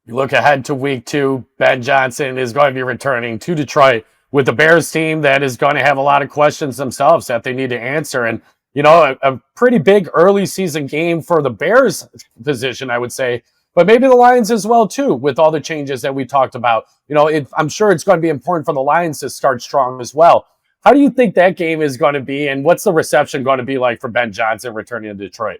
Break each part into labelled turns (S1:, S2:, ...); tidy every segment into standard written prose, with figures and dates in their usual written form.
S1: You look ahead to week 2, Ben Johnson is going to be returning to Detroit with the Bears team that is going to have a lot of questions themselves that they need to answer. And, a pretty big early season game for the Bears position, I would say, but maybe the Lions as well, too, with all the changes that we talked about. I'm sure it's going to be important for the Lions to start strong as well. How do you think that game is going to be, and what's the reception going to be like for Ben Johnson returning to Detroit?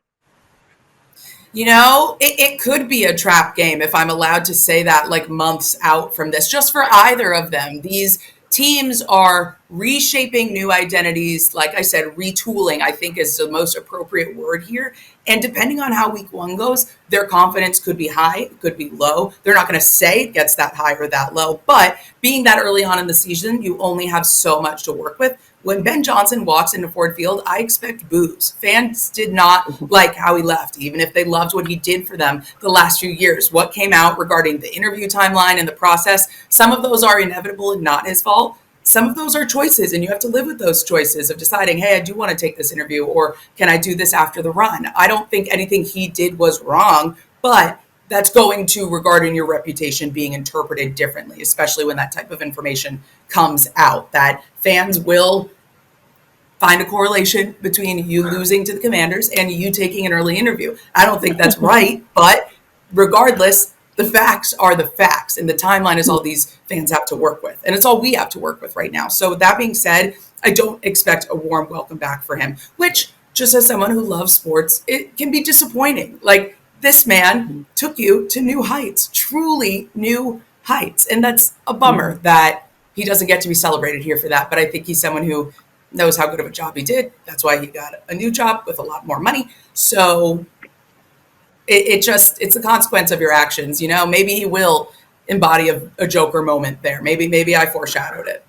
S2: It could be a trap game, if I'm allowed to say that, like months out from this, just for either of them. These teams are reshaping new identities. Like I said, retooling, I think, is the most appropriate word here. And depending on how week 1 goes, their confidence could be high, could be low. They're not going to say it gets that high or that low. But being that early on in the season, you only have so much to work with. When Ben Johnson walks into Ford Field, I expect boos. Fans did not like how he left, even if they loved what he did for them the last few years. What came out regarding the interview timeline and the process, some of those are inevitable and not his fault. Some of those are choices, and you have to live with those choices of deciding, hey, I do want to take this interview, or can I do this after the run? I don't think anything he did was wrong, but that's going to, regarding your reputation, being interpreted differently, especially when that type of information comes out, that fans will find a correlation between you losing to the Commanders and you taking an early interview. I don't think that's right, but regardless, the facts are the facts, and the timeline is all these fans have to work with, and it's all we have to work with right now. So that being said, I don't expect a warm welcome back for him, which, just as someone who loves sports, it can be disappointing. Like, this man took you to new heights, truly new heights. And that's a bummer that he doesn't get to be celebrated here for that. But I think he's someone who knows how good of a job he did. That's why he got a new job with a lot more money. So it's a consequence of your actions. Maybe he will embody a Joker moment there. Maybe I foreshadowed it.